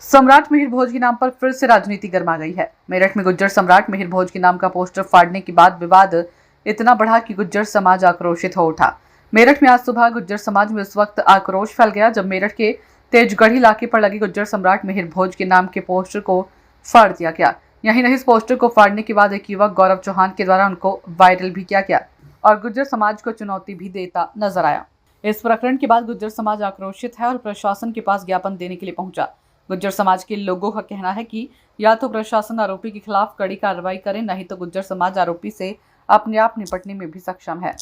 सम्राट मिहिर भोज के नाम पर फिर से राजनीति गर्मा गई है। मेरठ में गुज्जर सम्राट मिहिर भोज के नाम का पोस्टर फाड़ने के बाद विवाद इतना बढ़ा कि गुज्जर समाज आक्रोशित हो उठा। मेरठ में आज सुबह गुज्जर समाज में उस वक्त आक्रोश फैल गया जब मेरठ के तेजगढ़ी इलाके पर लगे गुज्जर सम्राट मिहिर भोज के नाम के पोस्टर को फाड़ दिया गया। यही नहीं, इस पोस्टर को फाड़ने के बाद एक युवक गौरव चौहान के द्वारा उनको वायरल भी किया गया और गुज्जर समाज को चुनौती भी देता नजर आया। इस प्रकरण के बाद गुज्जर समाज आक्रोशित है और प्रशासन के पास ज्ञापन देने के लिए पहुंचा। गुज्जर समाज के लोगों का कहना है कि या तो प्रशासन आरोपी के खिलाफ कड़ी कार्रवाई करे, नहीं तो गुज्जर समाज आरोपी से अपने आप निपटने में भी सक्षम है।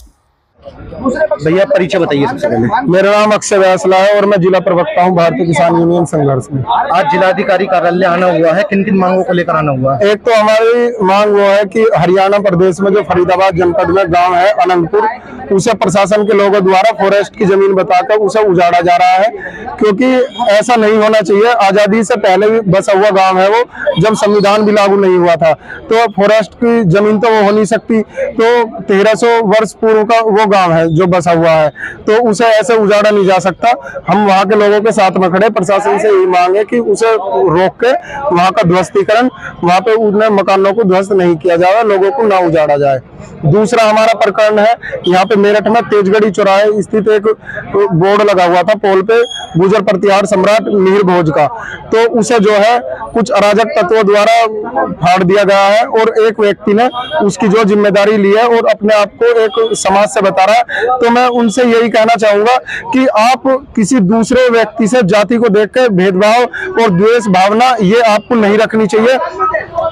भैया परिचय बताइए सबसे पहले। मेरा नाम अक्षय व्यासला है और मैं जिला प्रवक्ता हूँ भारतीय किसान यूनियन संघर्ष में। आज जिलाधिकारी कार्यालय आना हुआ है, किन किन मांगों को लेकर आना हुआ है? एक तो हमारी मांग वो है कि हरियाणा प्रदेश में जो फरीदाबाद जनपद में गांव है अनंतपुर, उसे प्रशासन के लोगों द्वारा फॉरेस्ट की जमीन बताकर उसे उजाड़ा जा रहा है, क्योंकि ऐसा नहीं होना चाहिए। आजादी से पहले भी बसा हुआ गांव है वो, जब संविधान भी लागू नहीं हुआ था, तो फॉरेस्ट की जमीन तो वो हो नहीं सकती। तो 1300 वर्ष पूर्व का वो गांव है जो बसा हुआ है, तो उसे ऐसे उजाड़ा नहीं जा सकता। हम वहां के लोगों के साथ में खड़े, प्रशासन से यही मांग है कि उसे रोक के वहां का ध्वस्तीकरण, वहां पे उन मकानों को ध्वस्त नहीं किया जाए, लोगों को ना उजाड़ा जाए। दूसरा हमारा प्रकरण है, यहाँ पे मेरठ में तेजगढ़ी चौराहे स्थित एक बोर्ड लगा हुआ था पोल पे, गुजर प्रतिहार सम्राट मिहिर भोज का, तो उसे जो है कुछ अराजक तत्वों द्वारा फाड़ दिया गया है और एक व्यक्ति ने उसकी जो जिम्मेदारी ली है और अपने आप को एक समाज से बता रहा है। तो मैं उनसे यही कहना चाहूंगा कि आप किसी दूसरे व्यक्ति से जाति को देखकर भेदभाव और द्वेष भावना ये आपको नहीं रखनी चाहिए,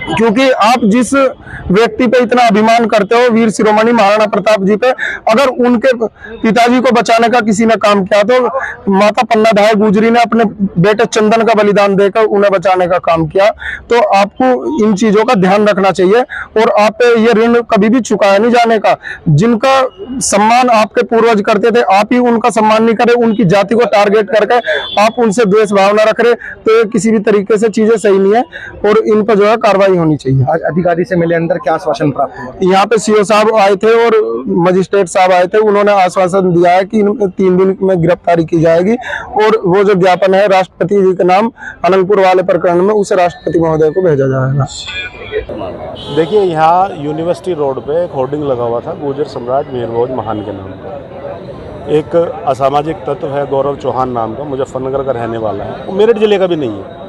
क्योंकि आप जिस व्यक्ति पे इतना अभिमान करते हो, वीर शिरोमणि महाराणा प्रताप जी पे, अगर उनके पिताजी को बचाने का किसी ने काम किया तो माता पन्ना धाय गुजरी ने अपने बेटे चंदन का बलिदान देकर उन्हें बचाने का काम किया। तो आपको इन चीजों का ध्यान रखना चाहिए और आप पे ये ऋण कभी भी चुकाया नहीं जाने का। जिनका सम्मान आपके पूर्वज करते थे, आप ही उनका सम्मान नहीं करे, उनकी जाति को टारगेट करके आप उनसे द्वेष भावना रख रहे, तो ये किसी भी तरीके से चीजें सही नहीं है और इन पर जो है कार्रवाई होनी चाहिए। आज अधिकारी से मिले, अंदर क्या आश्वासन प्राप्त हुआ? यहाँ पे सीओ साहब आए थे और मजिस्ट्रेट साहब आए थे, उन्होंने आश्वासन दिया है कि 3 दिन में गिरफ्तारी की जाएगी और वो जो ज्ञापन है राष्ट्रपति जी के नाम अनंतपुर वाले प्रकरण में, उसे राष्ट्रपति महोदय को भेजा जाएगा। देखिए, यहाँ यूनिवर्सिटी रोड पे एक होर्डिंग लगा हुआ था गुज्जर सम्राट मिहिर भोज महान के नाम पर। एक असामाजिक तत्व है गौरव चौहान नाम का, मुजफ्फरनगर का रहने वाला है, वो मेरठ जिले का भी नहीं है।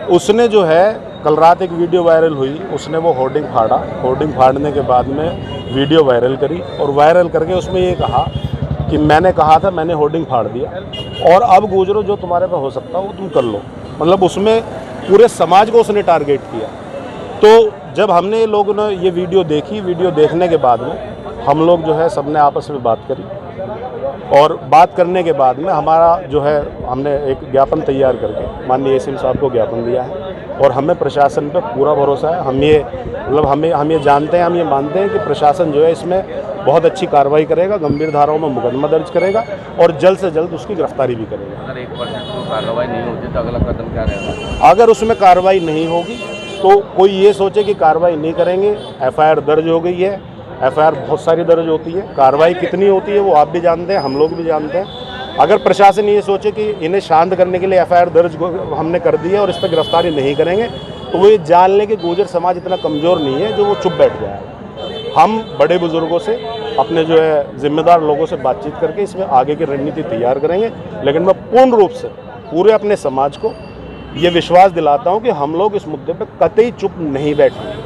उसने जो है कल रात एक वीडियो वायरल हुई, उसने वो होर्डिंग फाड़ा। होर्डिंग फाड़ने के बाद में वीडियो वायरल करी और वायरल करके उसमें ये कहा कि मैंने कहा था, मैंने होर्डिंग फाड़ दिया और अब गुजरो जो तुम्हारे पे हो सकता है वो तुम कर लो। मतलब उसमें पूरे समाज को उसने टारगेट किया। तो जब हमने लोगों ने ये वीडियो देखी, वीडियो देखने के बाद में हम लोग जो है सबने आपस में बात करी और बात करने के बाद में हमारा जो है हमने एक ज्ञापन तैयार करके माननीय एसीएम साहब को ज्ञापन दिया है और हमें प्रशासन पे पूरा भरोसा है। हम ये जानते हैं, हम ये मानते हैं कि प्रशासन जो है इसमें बहुत अच्छी कार्रवाई करेगा, गंभीर धाराओं में मुकदमा दर्ज करेगा और जल्द से जल्द उसकी गिरफ्तारी भी करेगा। अगर 1% कार्रवाई नहीं होती तो अगला कदम क्या रहेगा? अगर उसमें कार्रवाई नहीं होगी तो कोई ये सोचे कि कार्रवाई नहीं करेंगे। एफआईआर दर्ज हो गई है, एफआईआर बहुत सारी दर्ज होती है, कार्रवाई कितनी होती है वो आप भी जानते हैं, हम लोग भी जानते हैं। अगर प्रशासन ये सोचे कि इन्हें शांत करने के लिए एफआईआर दर्ज हमने कर दी है और इस पर गिरफ्तारी नहीं करेंगे, तो वो ये जान लें कि गुर्जर समाज इतना कमज़ोर नहीं है जो वो चुप बैठ जाए। हम बड़े बुजुर्गों से, अपने जो है जिम्मेदार लोगों से बातचीत करके इसमें आगे की रणनीति तैयार करेंगे। लेकिन मैं पूर्ण रूप से पूरे अपने समाज को ये विश्वास दिलाता हूँ कि हम लोग इस मुद्दे पर कतई चुप नहीं बैठेंगे।